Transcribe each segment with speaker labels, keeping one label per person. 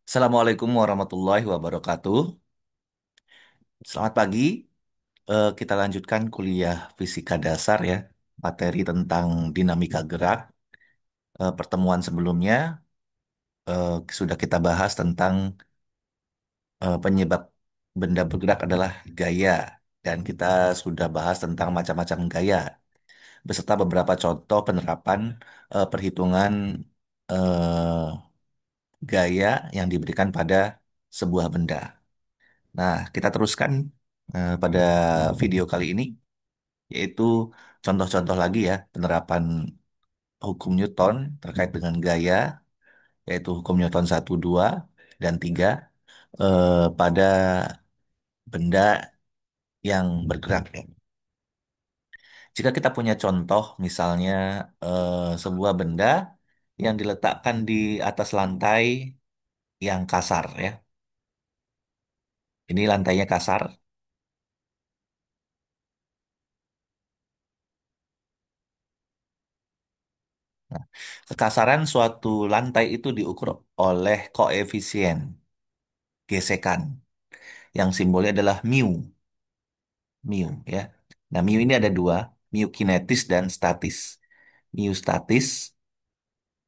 Speaker 1: Assalamualaikum warahmatullahi wabarakatuh. Selamat pagi. Kita lanjutkan kuliah fisika dasar ya, materi tentang dinamika gerak. Pertemuan sebelumnya sudah kita bahas tentang penyebab benda bergerak adalah gaya, dan kita sudah bahas tentang macam-macam gaya beserta beberapa contoh penerapan perhitungan eh, gaya yang diberikan pada sebuah benda. Nah, kita teruskan pada video kali ini, yaitu contoh-contoh lagi ya, penerapan hukum Newton terkait dengan gaya, yaitu hukum Newton 1, 2, dan 3 pada benda yang bergerak ya. Jika kita punya contoh, misalnya sebuah benda yang diletakkan di atas lantai yang kasar ya. Ini lantainya kasar. Nah, kekasaran suatu lantai itu diukur oleh koefisien gesekan yang simbolnya adalah mu, ya. Nah, mu ini ada dua, mu kinetis dan statis. Mu statis,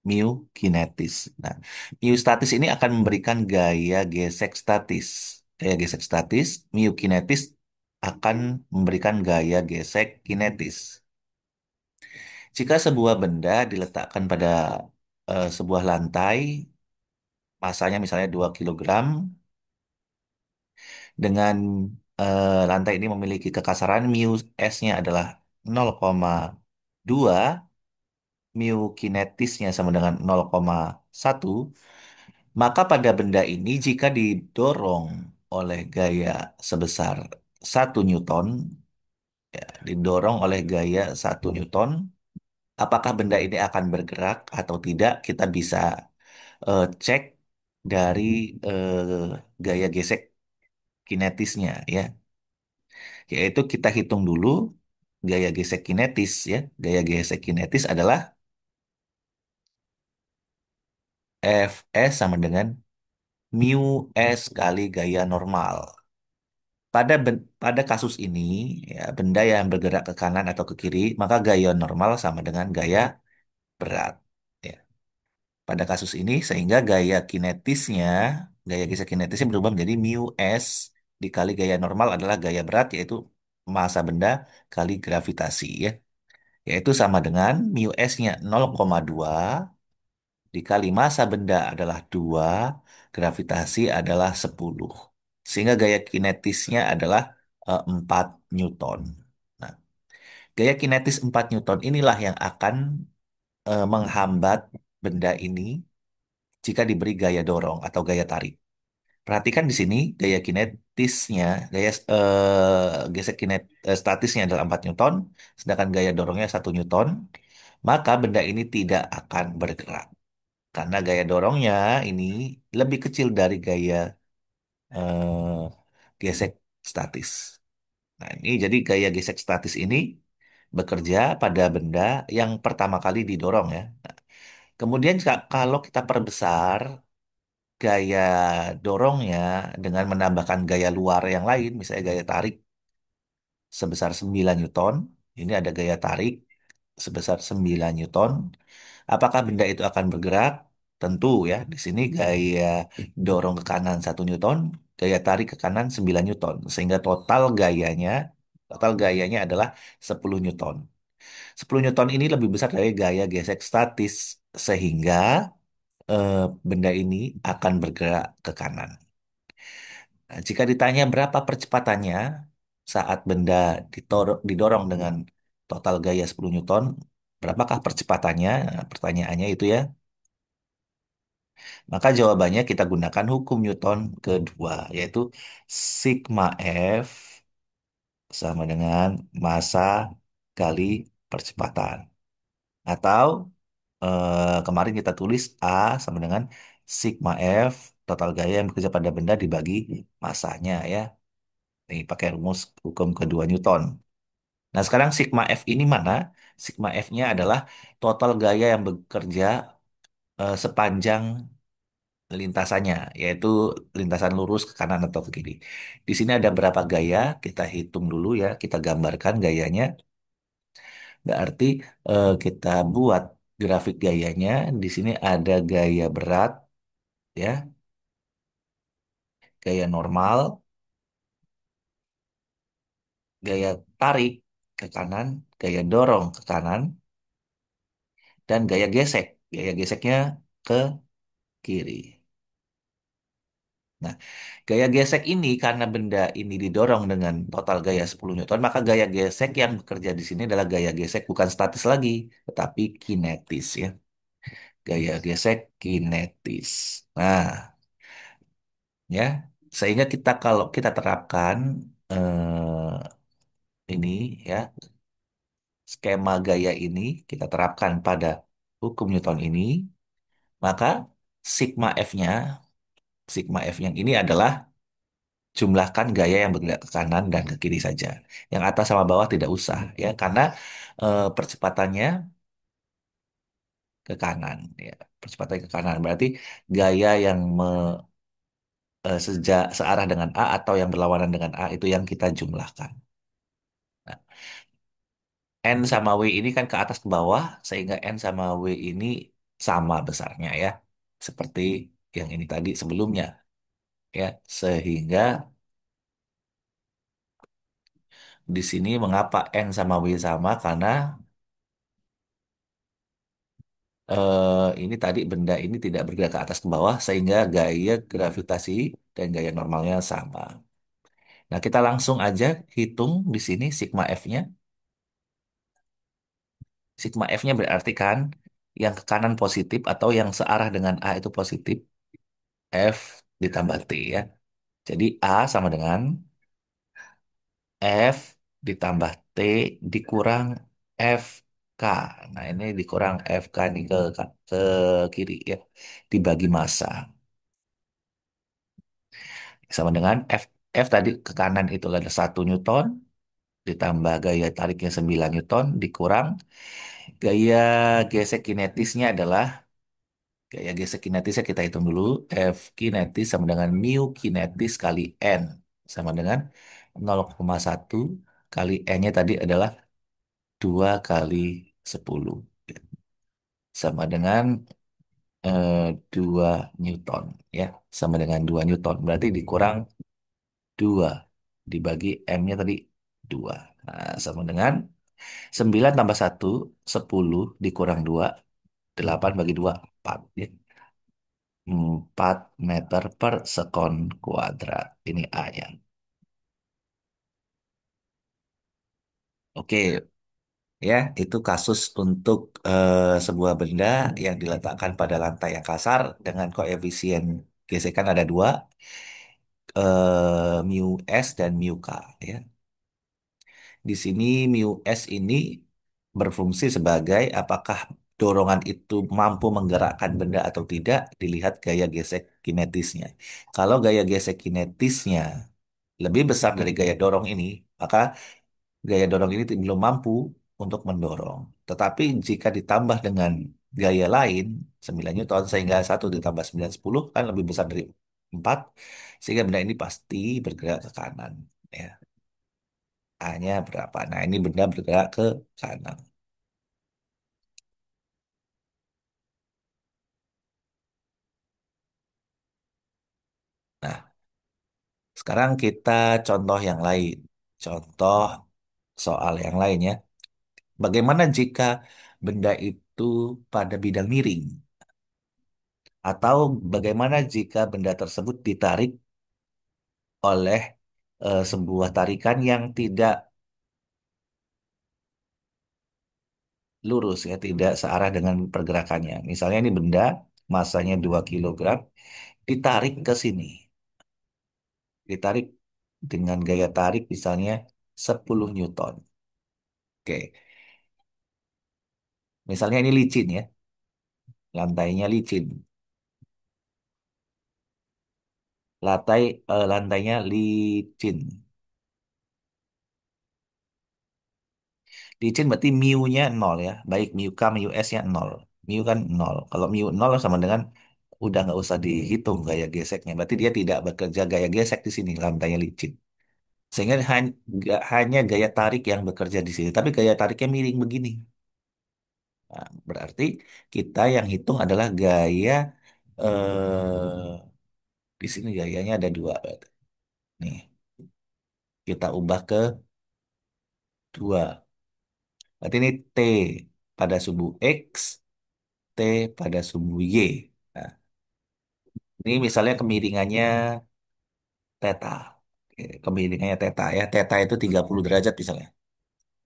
Speaker 1: mu kinetis. Nah, mu statis ini akan memberikan gaya gesek statis. Gaya gesek statis, mu kinetis akan memberikan gaya gesek kinetis. Jika sebuah benda diletakkan pada sebuah lantai, masanya misalnya 2 kilogram, dengan lantai ini memiliki kekasaran mu S-nya adalah 0,2, mu kinetisnya sama dengan 0,1, maka pada benda ini jika didorong oleh gaya sebesar 1 Newton, ya, didorong oleh gaya 1 Newton, apakah benda ini akan bergerak atau tidak, kita bisa cek dari gaya gesek kinetisnya ya. Yaitu kita hitung dulu gaya gesek kinetis ya. Gaya gesek kinetis adalah Fs sama dengan mu S kali gaya normal. Pada kasus ini, ya, benda yang bergerak ke kanan atau ke kiri, maka gaya normal sama dengan gaya berat. Ya. Pada kasus ini, sehingga gaya gesek kinetisnya berubah menjadi mu S dikali gaya normal adalah gaya berat, yaitu massa benda kali gravitasi ya. Yaitu sama dengan mu S-nya 0,2 dikali massa benda adalah 2, gravitasi adalah 10. Sehingga gaya kinetisnya adalah 4 Newton. Nah, gaya kinetis 4 Newton inilah yang akan menghambat benda ini jika diberi gaya dorong atau gaya tarik. Perhatikan di sini gaya kinetisnya, gesek statisnya adalah 4 Newton, sedangkan gaya dorongnya 1 Newton, maka benda ini tidak akan bergerak. Karena gaya dorongnya ini lebih kecil dari gaya eh, gesek statis. Nah, ini jadi gaya gesek statis ini bekerja pada benda yang pertama kali didorong ya. Kemudian kalau kita perbesar gaya dorongnya dengan menambahkan gaya luar yang lain, misalnya gaya tarik sebesar 9 Newton, ini ada gaya tarik sebesar 9 Newton. Apakah benda itu akan bergerak? Tentu ya, di sini gaya dorong ke kanan 1 Newton, gaya tarik ke kanan 9 Newton, sehingga total gayanya adalah 10 Newton. 10 Newton ini lebih besar dari gaya gesek statis, sehingga eh, benda ini akan bergerak ke kanan. Nah, jika ditanya berapa percepatannya saat benda didorong dengan total gaya 10 Newton, berapakah percepatannya? Nah, pertanyaannya itu ya. Maka jawabannya kita gunakan hukum Newton kedua, yaitu sigma F sama dengan massa kali percepatan. Atau kemarin kita tulis A sama dengan sigma F, total gaya yang bekerja pada benda dibagi massanya ya. Nih, pakai rumus hukum kedua Newton. Nah, sekarang sigma F ini mana? Sigma F-nya adalah total gaya yang bekerja sepanjang lintasannya, yaitu lintasan lurus ke kanan atau ke kiri. Di sini ada berapa gaya, kita hitung dulu ya, kita gambarkan gayanya. Berarti kita buat grafik gayanya. Di sini ada gaya berat, ya, gaya normal, gaya tarik ke kanan, gaya dorong ke kanan, dan gaya gesek. Gaya geseknya ke kiri. Nah, gaya gesek ini karena benda ini didorong dengan total gaya 10 Newton, maka gaya gesek yang bekerja di sini adalah gaya gesek bukan statis lagi, tetapi kinetis ya. Gaya gesek kinetis. Nah, ya, sehingga kita kalau kita terapkan ini ya, skema gaya ini kita terapkan pada hukum Newton ini, maka sigma F-nya, sigma F yang ini adalah jumlahkan gaya yang bergerak ke kanan dan ke kiri saja. Yang atas sama bawah tidak usah ya, karena percepatannya ke kanan ya. Percepatan ke kanan berarti gaya yang searah dengan A atau yang berlawanan dengan A itu yang kita jumlahkan. Nah, N sama W ini kan ke atas ke bawah sehingga N sama W ini sama besarnya ya. Seperti yang ini tadi sebelumnya ya. Sehingga di sini mengapa N sama W sama karena ini tadi benda ini tidak bergerak ke atas ke bawah sehingga gaya gravitasi dan gaya normalnya sama. Nah, kita langsung aja hitung di sini sigma F-nya. Sigma F-nya berarti kan yang ke kanan positif atau yang searah dengan A itu positif, F ditambah T ya. Jadi A sama dengan F ditambah T dikurang FK. Nah, ini dikurang FK ini ke kiri ya. Dibagi massa. Sama dengan F tadi ke kanan itu ada 1 Newton, ditambah gaya tariknya 9 Newton, dikurang gaya gesek kinetisnya adalah, gaya gesek kinetisnya kita hitung dulu, F kinetis sama dengan mu kinetis kali N, sama dengan 0,1 kali N-nya tadi adalah 2 kali 10. Sama dengan 2 Newton. Ya, sama dengan 2 Newton. Berarti dikurang 2 dibagi M-nya tadi 2. Nah, sama dengan 9 tambah 1, 10 dikurang 2, 8 bagi 2, 4. Ya. 4 meter per sekon kuadrat. Ini A-nya. Oke, ya, itu kasus untuk sebuah benda yang diletakkan pada lantai yang kasar dengan koefisien gesekan ada 2, mu S dan mu K. Ya. Di sini mu S ini berfungsi sebagai apakah dorongan itu mampu menggerakkan benda atau tidak dilihat gaya gesek kinetisnya. Kalau gaya gesek kinetisnya lebih besar dari gaya dorong ini, maka gaya dorong ini belum mampu untuk mendorong. Tetapi jika ditambah dengan gaya lain, 9 Newton, sehingga 1 ditambah 9, 10, kan lebih besar dari 4, sehingga benda ini pasti bergerak ke kanan. Ya. A-nya berapa? Nah, ini benda bergerak ke kanan. Nah, sekarang kita contoh yang lain. Contoh soal yang lain ya. Bagaimana jika benda itu pada bidang miring? Atau bagaimana jika benda tersebut ditarik oleh sebuah tarikan yang tidak lurus ya, tidak searah dengan pergerakannya. Misalnya ini benda masanya 2 kilogram ditarik ke sini. Ditarik dengan gaya tarik misalnya 10 Newton. Oke, misalnya ini licin ya, lantainya licin. Lantainya licin. Licin berarti mu-nya 0 ya. Baik mu K, mu S-nya 0. Mu kan 0. Kalau mu 0 sama dengan udah nggak usah dihitung gaya geseknya. Berarti dia tidak bekerja gaya gesek di sini lantainya licin. Sehingga nggak hanya gaya tarik yang bekerja di sini, tapi gaya tariknya miring begini. Nah, berarti kita yang hitung adalah gaya di sini gayanya ada dua. Berarti. Nih, kita ubah ke dua. Berarti ini T pada subu X, T pada subu Y. Nah, ini misalnya kemiringannya theta. Oke, kemiringannya theta ya. Theta itu 30 derajat misalnya.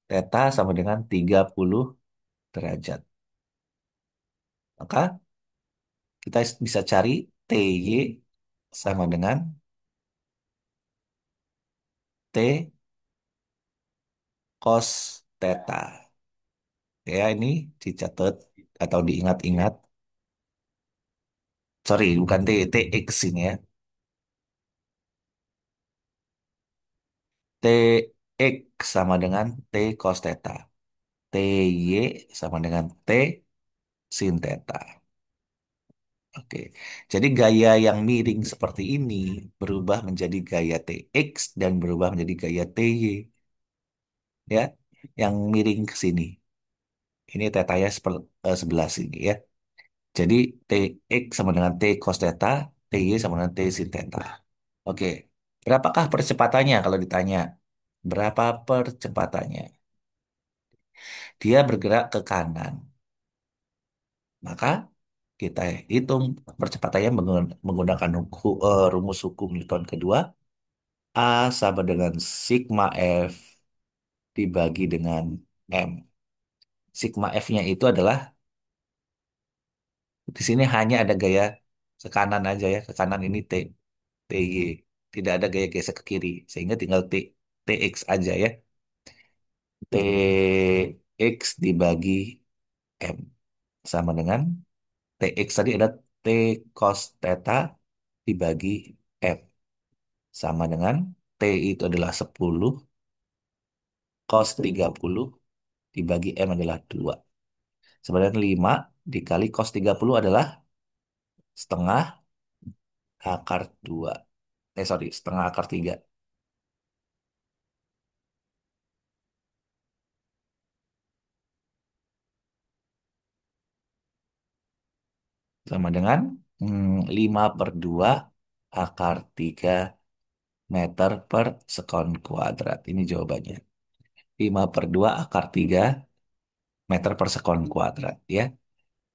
Speaker 1: Theta sama dengan 30 derajat. Maka kita bisa cari TY sama dengan T cos theta. Ya, ini dicatat atau diingat-ingat. Sorry, bukan T, TX ini ya. TX sama dengan T cos theta. TY sama dengan T sin theta. Oke, jadi gaya yang miring seperti ini berubah menjadi gaya TX dan berubah menjadi gaya TY, ya, yang miring ke sini. Ini tetanya sebelah sini ya. Jadi TX sama dengan T cos theta, TY sama dengan T sin theta. Oke, berapakah percepatannya kalau ditanya? Berapa percepatannya? Dia bergerak ke kanan. Maka kita hitung percepatannya menggunakan rumus hukum Newton kedua. A sama dengan sigma F dibagi dengan M. Sigma F-nya itu adalah di sini hanya ada gaya ke kanan aja ya. Ke kanan ini TY. Tidak ada gaya geser ke kiri. Sehingga tinggal TX aja ya. TX dibagi M. Sama dengan TX tadi ada T cos theta dibagi M. Sama dengan T itu adalah 10 cos 30 dibagi M adalah 2. Sebenarnya 5 dikali cos 30 adalah setengah akar 2. Sorry, setengah akar 3. Sama dengan 5 per 2 akar 3 meter per sekon kuadrat. Ini jawabannya. 5 per 2 akar 3 meter per sekon kuadrat. Ya.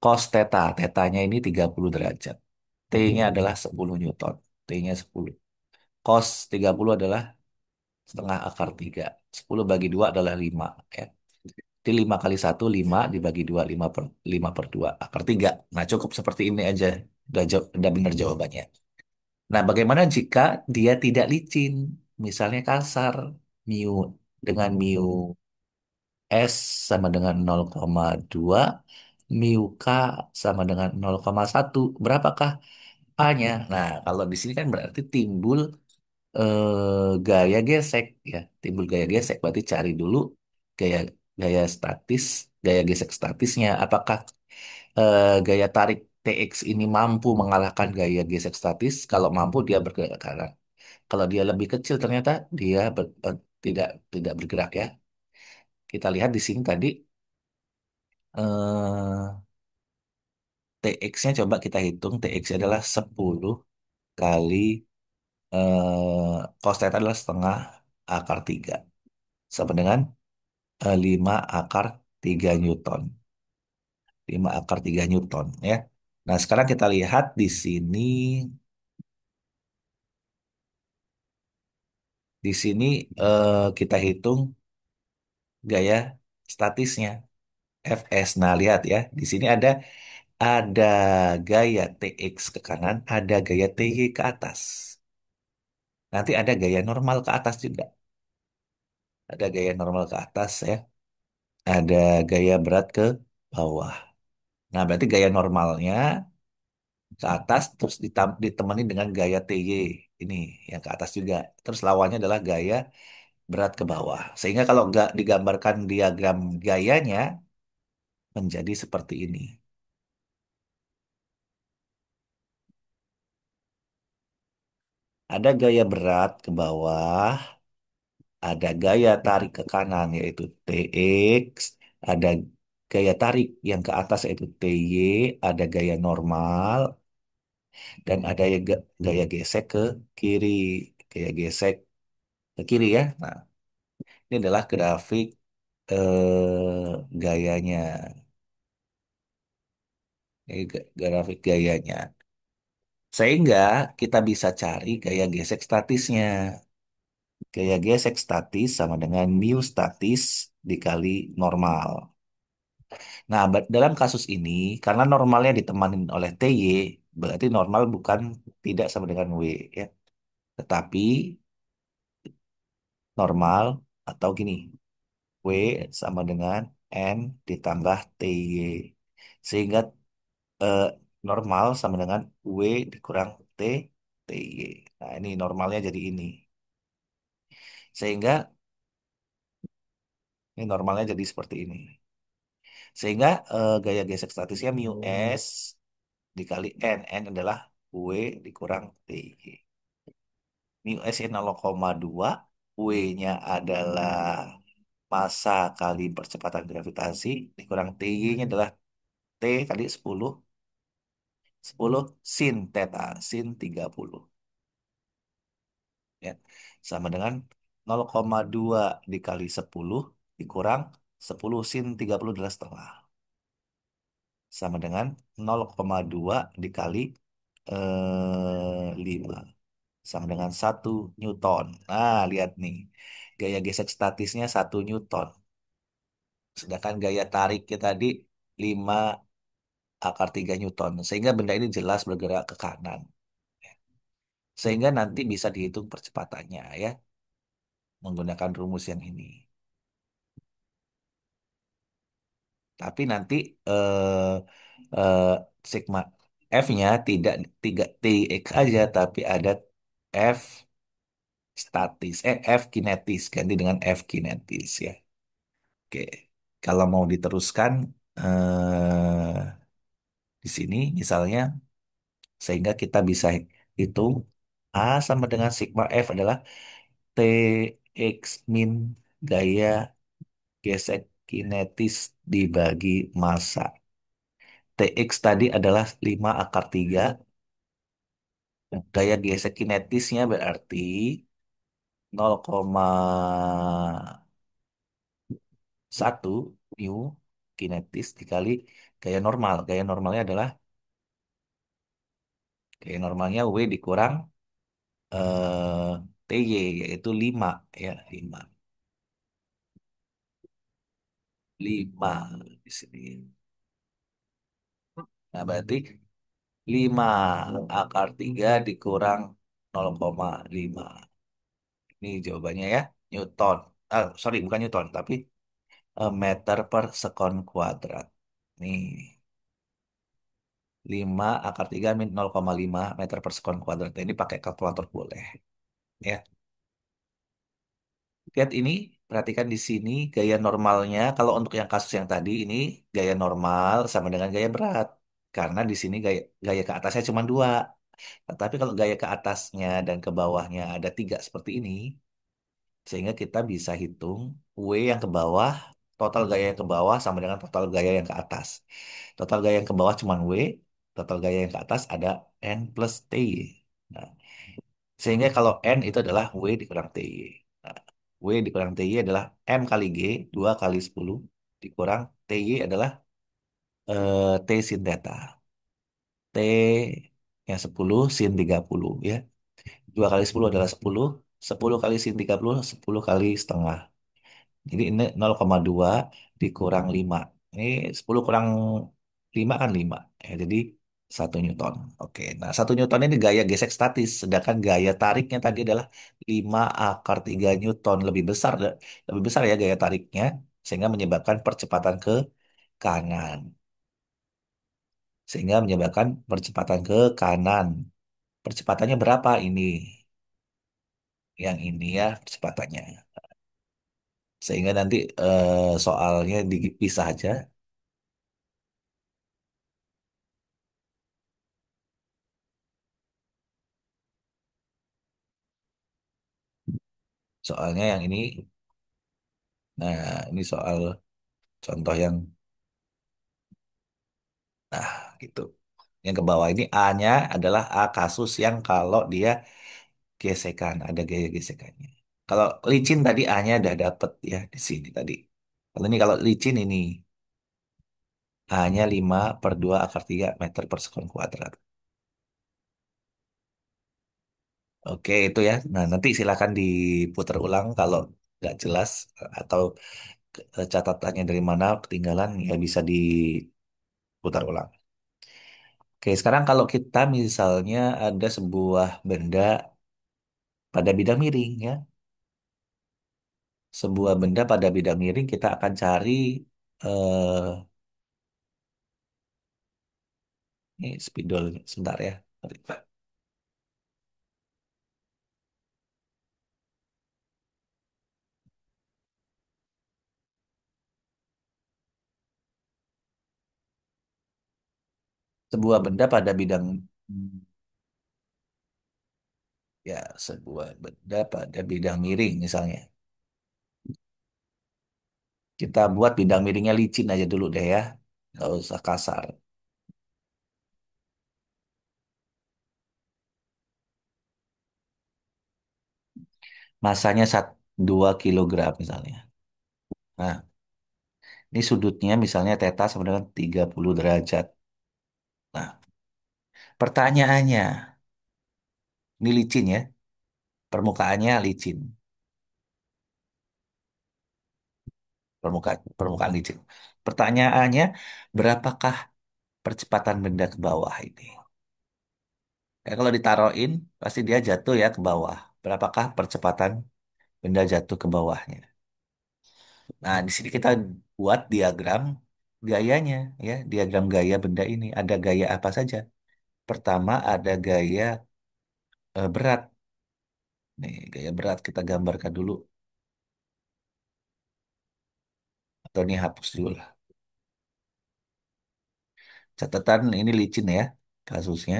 Speaker 1: Cos theta. Tetanya ini 30 derajat. T-nya adalah 10 Newton. T-nya 10. Cos 30 adalah setengah akar 3. 10 bagi 2 adalah 5. Ya. Jadi 5 kali 1, 5 dibagi 2, 5 per 2, akar 3. Nah, cukup seperti ini aja. Udah benar jawabannya. Nah, bagaimana jika dia tidak licin? Misalnya kasar, mu dengan mu S sama dengan 0,2, mu K sama dengan 0,1. Berapakah A-nya? Nah, kalau di sini kan berarti timbul gaya gesek ya, timbul gaya gesek berarti cari dulu gaya gaya statis, gaya gesek statisnya. Apakah gaya tarik TX ini mampu mengalahkan gaya gesek statis? Kalau mampu dia bergerak ke kanan. Kalau dia lebih kecil ternyata dia tidak tidak bergerak ya. Kita lihat di sini tadi TX-nya coba kita hitung. TX adalah 10 kali cos theta adalah setengah akar 3. Sama dengan 5 akar 3 Newton. 5 akar 3 Newton ya. Nah, sekarang kita lihat di sini. Di sini kita hitung gaya statisnya Fs. Nah, lihat ya. Di sini ada gaya Tx ke kanan, ada gaya Ty ke atas. Nanti ada gaya normal ke atas juga. Ada gaya normal ke atas ya. Ada gaya berat ke bawah. Nah, berarti gaya normalnya ke atas terus ditemani dengan gaya TY ini yang ke atas juga. Terus lawannya adalah gaya berat ke bawah. Sehingga kalau nggak digambarkan diagram gayanya menjadi seperti ini. Ada gaya berat ke bawah, ada gaya tarik ke kanan yaitu TX, ada gaya tarik yang ke atas yaitu TY, ada gaya normal, dan ada gaya gesek ke kiri. Gaya gesek ke kiri ya. Nah, ini adalah grafik gayanya. Ini grafik gayanya. Sehingga kita bisa cari gaya gesek statisnya. Gaya gesek statis sama dengan mu statis dikali normal. Nah, dalam kasus ini, karena normalnya ditemanin oleh TY, berarti normal bukan tidak sama dengan W, ya. Tetapi normal atau gini, W sama dengan N ditambah TY. Sehingga eh, normal sama dengan W dikurang TY. Nah, ini normalnya jadi ini. Sehingga ini normalnya jadi seperti ini. Sehingga gaya gesek statisnya mu S dikali N. N adalah W dikurang TY. Mu S nya 0,2. W-nya adalah massa kali percepatan gravitasi. Dikurang TY-nya adalah T kali 10. 10 sin theta. Sin 30. Ya. Sama dengan 0,2 dikali 10 dikurang 10 sin 30 adalah setengah. Sama dengan 0,2 dikali 5 sama dengan 1 Newton. Nah, lihat nih. Gaya gesek statisnya 1 Newton. Sedangkan gaya tariknya tadi 5 × 3 Newton. Sehingga benda ini jelas bergerak ke kanan. Sehingga nanti bisa dihitung percepatannya ya. Menggunakan rumus yang ini. Tapi nanti eh, eh, sigma F-nya tidak 3 Tx aja, tapi ada F statis, F kinetis, ganti dengan F kinetis ya. Oke, kalau mau diteruskan di sini misalnya, sehingga kita bisa hitung A sama dengan sigma F adalah Tx min gaya gesek kinetis dibagi massa. Tx tadi adalah 5 × 3. Gaya gesek kinetisnya berarti 0,1 mu kinetis dikali gaya normal. Gaya normalnya adalah gaya normalnya W dikurang TY yaitu 5 ya, 5. 5 di sini. Nah, berarti 5 × 3 dikurang 0,5. Ini jawabannya ya, Newton. Sorry, bukan Newton, tapi meter per sekon kuadrat. Nih, 5 × 3 min 0,5 meter per sekon kuadrat. Ini pakai kalkulator boleh. Ya, lihat ini, perhatikan di sini gaya normalnya. Kalau untuk yang kasus yang tadi ini gaya normal sama dengan gaya berat. Karena di sini gaya ke atasnya cuma 2. Tetapi kalau gaya ke atasnya dan ke bawahnya ada 3 seperti ini, sehingga kita bisa hitung W yang ke bawah, total gaya yang ke bawah sama dengan total gaya yang ke atas. Total gaya yang ke bawah cuma W, total gaya yang ke atas ada N plus T. Nah, sehingga kalau N itu adalah W dikurang TY. Nah, W dikurang TY adalah M kali G, 2 kali 10, dikurang TY adalah T sin theta. T yang 10 sin 30 ya. 2 kali 10 adalah 10, 10 kali sin 30, 10 kali setengah. Jadi ini 0,2 dikurang 5. Ini 10 kurang 5 kan 5. Ya, jadi 1 Newton. Oke, nah 1 Newton ini gaya gesek statis. Sedangkan gaya tariknya tadi adalah 5 × 3 Newton. Lebih besar ya gaya tariknya. Sehingga menyebabkan percepatan ke kanan. Sehingga menyebabkan percepatan ke kanan. Percepatannya berapa ini? Yang ini ya percepatannya. Sehingga nanti soalnya dipisah aja. Soalnya yang ini, nah ini soal contoh yang, nah gitu. Yang ke bawah ini A-nya adalah A kasus yang kalau dia gesekan, ada gaya gesekannya. Kalau licin tadi A-nya udah dapet ya di sini tadi. Kalau licin ini A-nya 5/2 / 3 meter per sekon kuadrat. Oke itu ya. Nah nanti silakan diputar ulang kalau nggak jelas atau catatannya dari mana ketinggalan ya bisa diputar ulang. Oke sekarang kalau kita misalnya ada sebuah benda pada bidang miring ya. Sebuah benda pada bidang miring kita akan cari eh ini spidol sebentar ya. Sebuah benda pada bidang ya sebuah benda pada bidang miring misalnya. Kita buat bidang miringnya licin aja dulu deh ya. Nggak usah kasar. Masanya 2 kilogram misalnya. Nah, ini sudutnya misalnya theta sama dengan 30 derajat. Nah, pertanyaannya, ini licin ya. Permukaannya licin. Permukaan licin. Pertanyaannya, berapakah percepatan benda ke bawah ini? Ya, kalau ditaruhin, pasti dia jatuh ya ke bawah. Berapakah percepatan benda jatuh ke bawahnya? Nah, di sini kita buat diagram gayanya, ya, diagram gaya benda ini. Ada gaya apa saja? Pertama ada gaya berat. Nih, gaya berat kita gambarkan dulu. Atau ini hapus dulu lah. Catatan ini licin ya, kasusnya.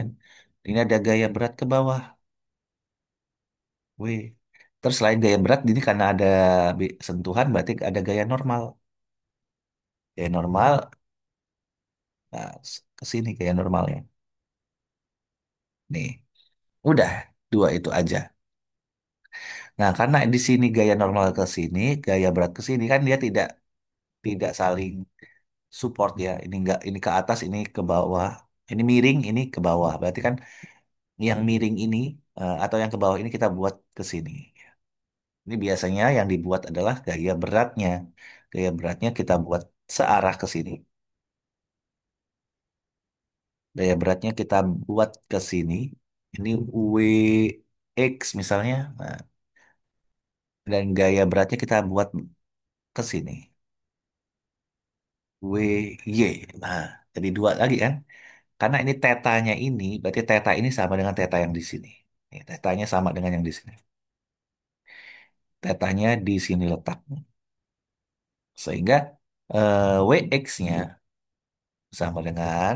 Speaker 1: Ini ada gaya berat ke bawah. Wih. Terus selain gaya berat, ini karena ada sentuhan, berarti ada gaya normal. Gaya normal, nah, ke sini gaya normalnya. Nih, udah dua itu aja. Nah, karena di sini gaya normal ke sini, gaya berat ke sini kan dia tidak tidak saling support ya. Ini enggak, ini ke atas, ini ke bawah. Ini miring, ini ke bawah. Berarti kan yang miring ini atau yang ke bawah ini kita buat ke sini. Ini biasanya yang dibuat adalah gaya beratnya. Gaya beratnya kita buat searah ke sini. Gaya beratnya kita buat ke sini. Ini WX misalnya. Nah, dan gaya beratnya kita buat ke sini. WY. Nah, jadi dua lagi kan. Karena ini tetanya ini, berarti teta ini sama dengan teta yang di sini. Nih, tetanya sama dengan yang di sini. Tetanya di sini letaknya. Sehingga WX-nya sama dengan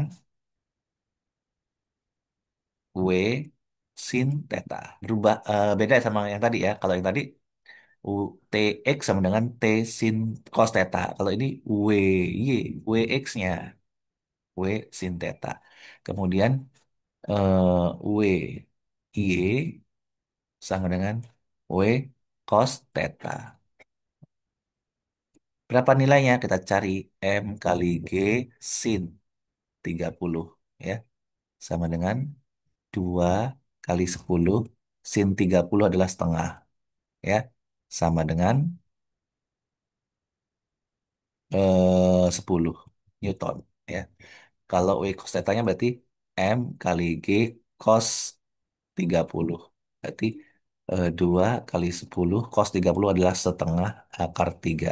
Speaker 1: W sin theta. Berubah beda sama yang tadi ya. Kalau yang tadi U TX sama dengan T sin cos theta. Kalau ini WY, WX-nya W sin theta. Kemudian WY sama dengan W cos theta. Berapa nilainya? Kita cari M kali G sin 30 ya. Sama dengan 2 × 10 sin 30 adalah setengah ya. Sama dengan 10 Newton ya. Kalau W cos theta-nya berarti M kali G cos 30. Berarti 2 × 10 cos 30 adalah setengah akar 3.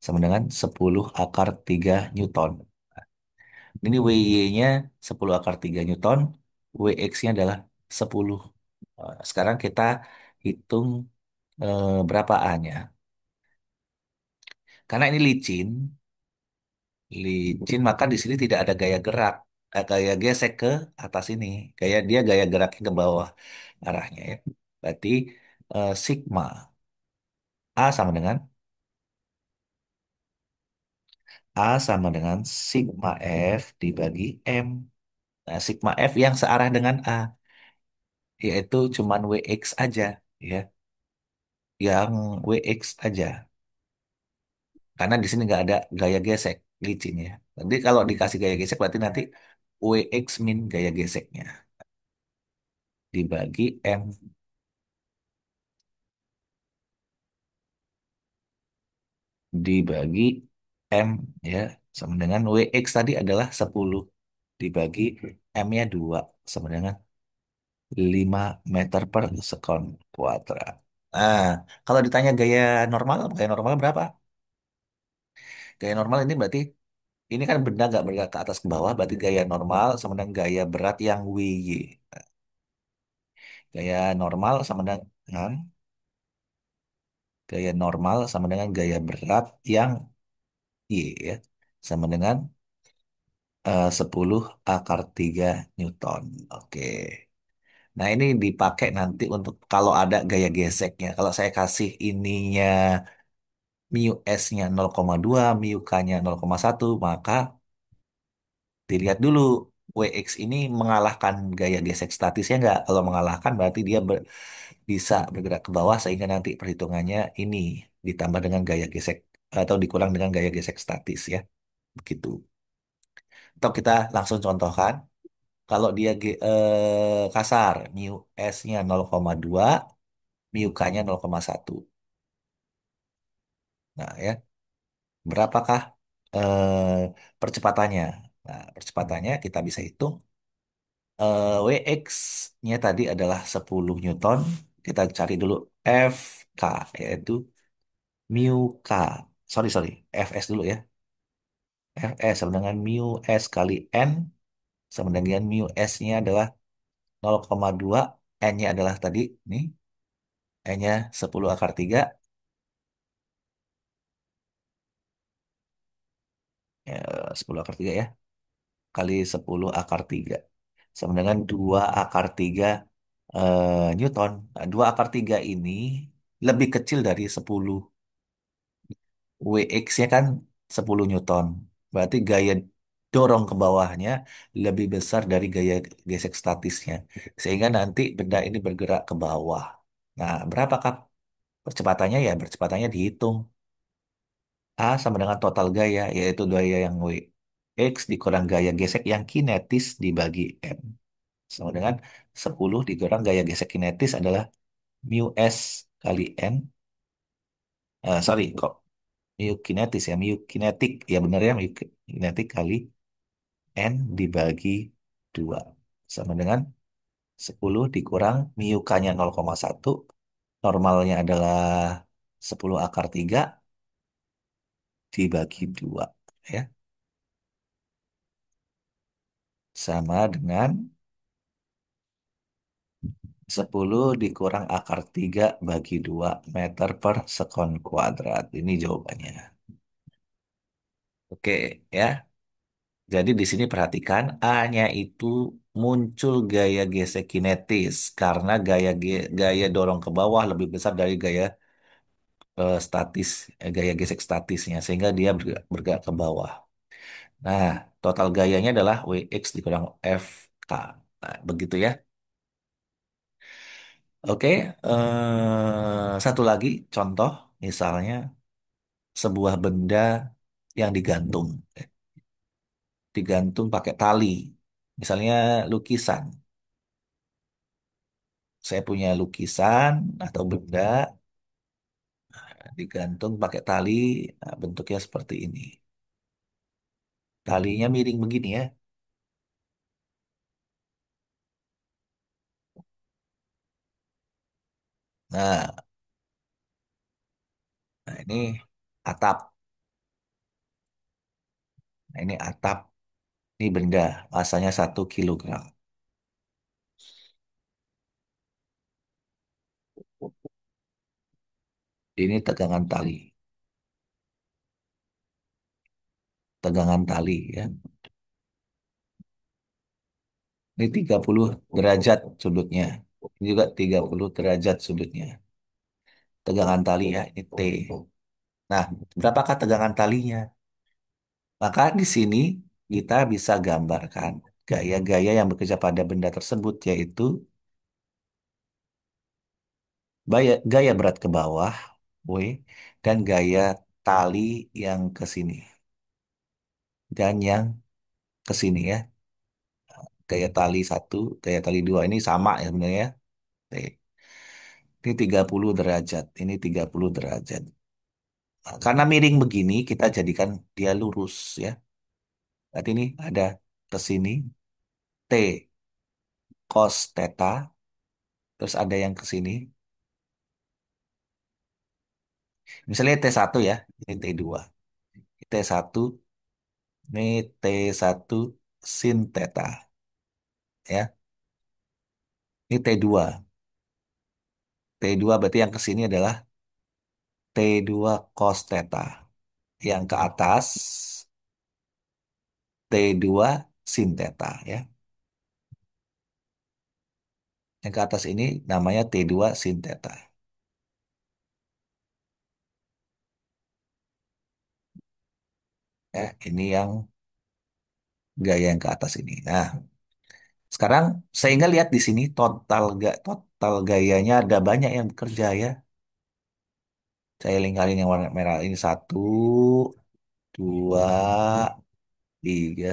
Speaker 1: Sama dengan 10 akar 3 Newton. Ini WY-nya 10 akar 3 Newton. WX-nya adalah 10. Sekarang kita hitung berapa A-nya. Karena ini licin, licin maka di sini tidak ada gaya gerak, gaya gesek ke atas ini. Gaya geraknya ke bawah arahnya ya. Berarti sigma. A sama dengan A sama dengan sigma F dibagi M. Nah, sigma F yang searah dengan A, yaitu cuman WX aja, ya. Yang WX aja. Karena di sini nggak ada gaya gesek licin ya. Nanti kalau dikasih gaya gesek berarti nanti WX min gaya geseknya dibagi M dibagi M, ya, sama dengan WX tadi adalah 10 dibagi M-nya 2 sama dengan 5 meter per sekon kuadrat. Nah, kalau ditanya gaya normal berapa? Gaya normal ini berarti ini kan benda nggak bergerak ke atas ke bawah, berarti gaya normal sama dengan gaya berat yang WY. Gaya normal sama dengan gaya normal sama dengan gaya berat yang Y, ya. Sama dengan 10 akar 3 Newton. Oke. Nah, ini dipakai nanti untuk kalau ada gaya geseknya. Kalau saya kasih ininya mu S-nya 0,2, mu K-nya 0,1, maka dilihat dulu WX ini mengalahkan gaya gesek statisnya nggak? Kalau mengalahkan berarti dia bisa bergerak ke bawah sehingga nanti perhitungannya ini ditambah dengan gaya gesek atau dikurang dengan gaya gesek statis ya. Begitu. Atau kita langsung contohkan. Kalau dia kasar, mu S-nya 0,2, mu K-nya 0,1. Nah, ya, berapakah percepatannya? Nah, percepatannya kita bisa hitung. WX-nya tadi adalah 10 Newton. Kita cari dulu FK, yaitu mu K. Sorry, sorry. FS dulu ya. FS sama dengan mu S kali N. Sama dengan mu S-nya adalah 0,2. N-nya adalah tadi, nih. N-nya 10 akar 3. 10 akar 3 ya. Kali 10 akar 3. Sama dengan 2 akar 3 Newton. Nah, 2 akar 3 ini lebih kecil dari 10. WX-nya kan 10 Newton. Berarti gaya dorong ke bawahnya lebih besar dari gaya gesek statisnya. Sehingga nanti benda ini bergerak ke bawah. Nah, berapakah percepatannya? Ya, percepatannya dihitung. A sama dengan total gaya, yaitu gaya yang WX dikurang gaya gesek yang kinetis dibagi M. Sama dengan 10 dikurang gaya gesek kinetis adalah mu S kali N. Sorry, kok mu kinetis ya, mu kinetik. Ya benar ya, mu kinetik kali N dibagi 2. Sama dengan 10 dikurang mu K-nya 0,1. Normalnya adalah 10 akar 3 dibagi 2. Ya. Sama dengan 10 dikurang akar 3 bagi 2 meter per sekon kuadrat. Ini jawabannya. Oke, ya. Jadi di sini perhatikan A-nya itu muncul gaya gesek kinetis karena gaya dorong ke bawah lebih besar dari gaya statis, gaya gesek statisnya sehingga dia bergerak ke bawah. Nah, total gayanya adalah WX dikurang FK. Nah, begitu ya. Oke, satu lagi contoh misalnya sebuah benda yang digantung pakai tali. Misalnya lukisan. Saya punya lukisan atau benda digantung pakai tali, nah, bentuknya seperti ini. Talinya miring begini ya. Nah, ini atap. Nah, ini atap. Ini benda, masanya 1 kilogram. Ini tegangan tali. Tegangan tali ya. Ini 30 derajat sudutnya. Ini juga 30 derajat sudutnya. tegangan tali ya, ini T. Nah, berapakah tegangan talinya? Maka di sini kita bisa gambarkan gaya-gaya yang bekerja pada benda tersebut, yaitu gaya berat ke bawah, W, dan gaya tali yang ke sini, dan yang ke sini ya. Gaya tali satu, gaya tali dua ini sama ya sebenarnya. T. Ini 30 derajat, ini 30 derajat. Nah, karena miring begini, kita jadikan dia lurus ya. Berarti ini ada ke sini, T cos theta, terus ada yang ke sini. Misalnya T1 ya, ini T2. T1, ini T1 sin theta ya. Ini T2. T2 berarti yang ke sini adalah T2 cos theta. Yang ke atas T2 sin theta ya. Yang ke atas ini namanya T2 sin theta. Ya, ini yang gaya yang ke atas ini. Nah, sekarang sehingga lihat di sini total gayanya ada banyak yang bekerja ya. Saya lingkarin yang warna merah ini satu, dua, tiga,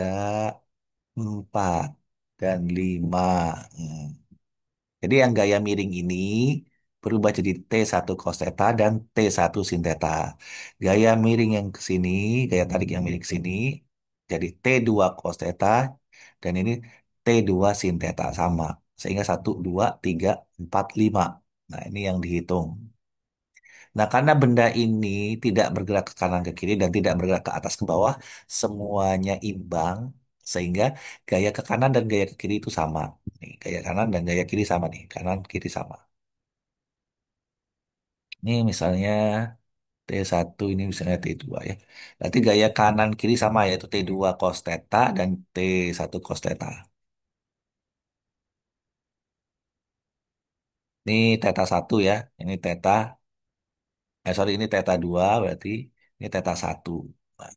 Speaker 1: empat, dan lima. Hmm. Jadi yang gaya miring ini berubah jadi T1 cos theta dan T1 sin theta. Gaya miring yang ke sini, gaya tarik yang miring ke sini jadi T2 cos theta dan ini T2 sin theta sama. Sehingga satu, 2, 3, 4, 5. Nah, ini yang dihitung. Nah, karena benda ini tidak bergerak ke kanan ke kiri dan tidak bergerak ke atas ke bawah, semuanya imbang, sehingga gaya ke kanan dan gaya ke kiri itu sama. Nih, gaya kanan dan gaya kiri sama nih, kanan kiri sama. Ini misalnya T1 ini misalnya T2 ya. Berarti gaya kanan kiri sama yaitu T2 cos theta dan T1 cos theta. Ini theta 1 ya. Ini theta, sorry ini theta 2 berarti ini theta 1. Nah,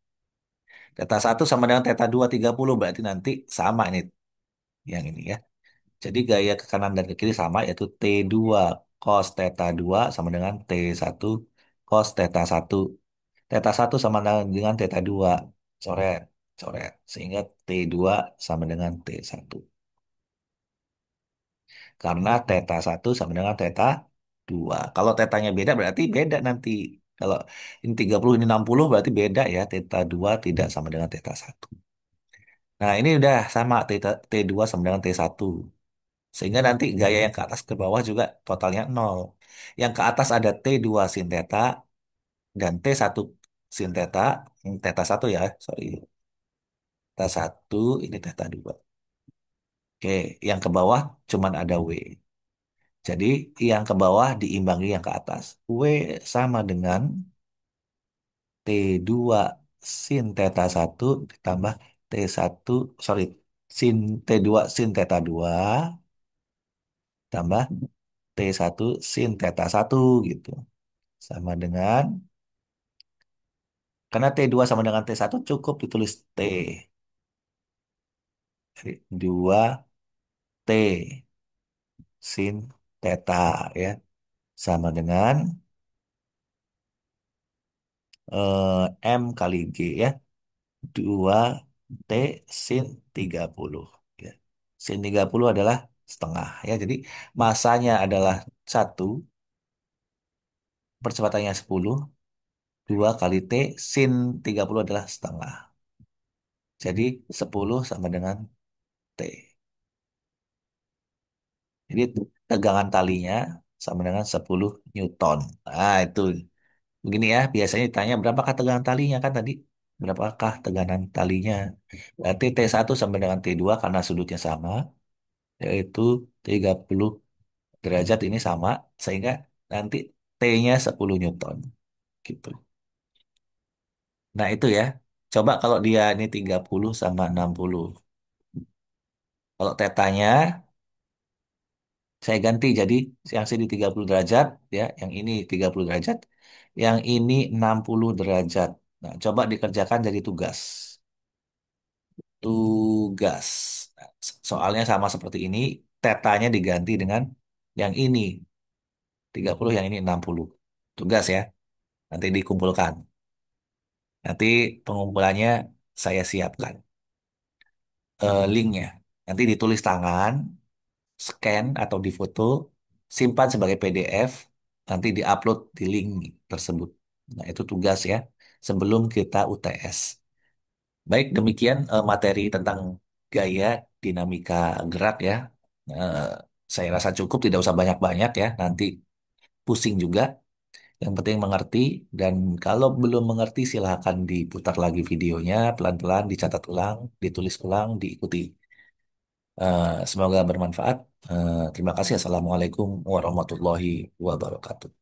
Speaker 1: theta 1 sama dengan theta 2 30 berarti nanti sama ini yang ini ya. Jadi gaya ke kanan dan ke kiri sama yaitu T2 cos theta 2 sama dengan T1 cos theta 1. Theta 1 sama dengan theta 2. Coret, coret. Sehingga T2 sama dengan T1. Karena theta 1 sama dengan theta 2. Kalau tetanya beda berarti beda nanti. Kalau ini 30 ini 60 berarti beda ya. Theta 2 tidak sama dengan theta 1. Nah, ini udah sama T2 sama dengan T1. Sehingga nanti gaya yang ke atas ke bawah juga totalnya nol. Yang ke atas ada T2 sin theta dan T1 sin theta. Theta 1 ya, sorry. Theta 1, ini theta 2. Oke, yang ke bawah cuman ada W. Jadi yang ke bawah diimbangi yang ke atas. W sama dengan T2 sin theta 1 ditambah T1, sorry, T2 sin theta 2 tambah T1 sin theta 1 gitu. Sama dengan, karena T2 sama dengan T1 cukup ditulis T. Jadi 2T sin theta ya. Sama dengan M kali G ya. 2T sin 30 ya. Sin 30 adalah setengah ya. Jadi masanya adalah 1, percepatannya 10, 2 kali T sin 30 adalah setengah. Jadi 10 sama dengan T. Jadi tegangan talinya sama dengan 10 Newton. Nah, itu. Begini ya, biasanya ditanya berapakah tegangan talinya kan tadi? Berapakah tegangan talinya? Berarti T1 sama dengan T2 karena sudutnya sama, yaitu 30 derajat ini sama, sehingga nanti T-nya 10 Newton. Gitu. Nah, itu ya. Coba kalau dia ini 30 sama 60. Kalau tetanya Saya ganti jadi yang sini 30 derajat, ya, yang ini 30 derajat, yang ini 60 derajat. Nah, coba dikerjakan jadi tugas. Tugas. Nah, soalnya sama seperti ini, tetanya diganti dengan yang ini 30, yang ini 60. Tugas ya, nanti dikumpulkan. Nanti pengumpulannya saya siapkan. Linknya. Nanti ditulis tangan, scan atau difoto, simpan sebagai PDF, nanti diupload di link tersebut. Nah, itu tugas ya, sebelum kita UTS. Baik, demikian materi tentang gaya dinamika gerak ya. Eh, saya rasa cukup, tidak usah banyak-banyak ya, nanti pusing juga. Yang penting mengerti, dan kalau belum mengerti silahkan diputar lagi videonya, pelan-pelan dicatat ulang, ditulis ulang, diikuti. Semoga bermanfaat. Terima kasih. Assalamualaikum warahmatullahi wabarakatuh.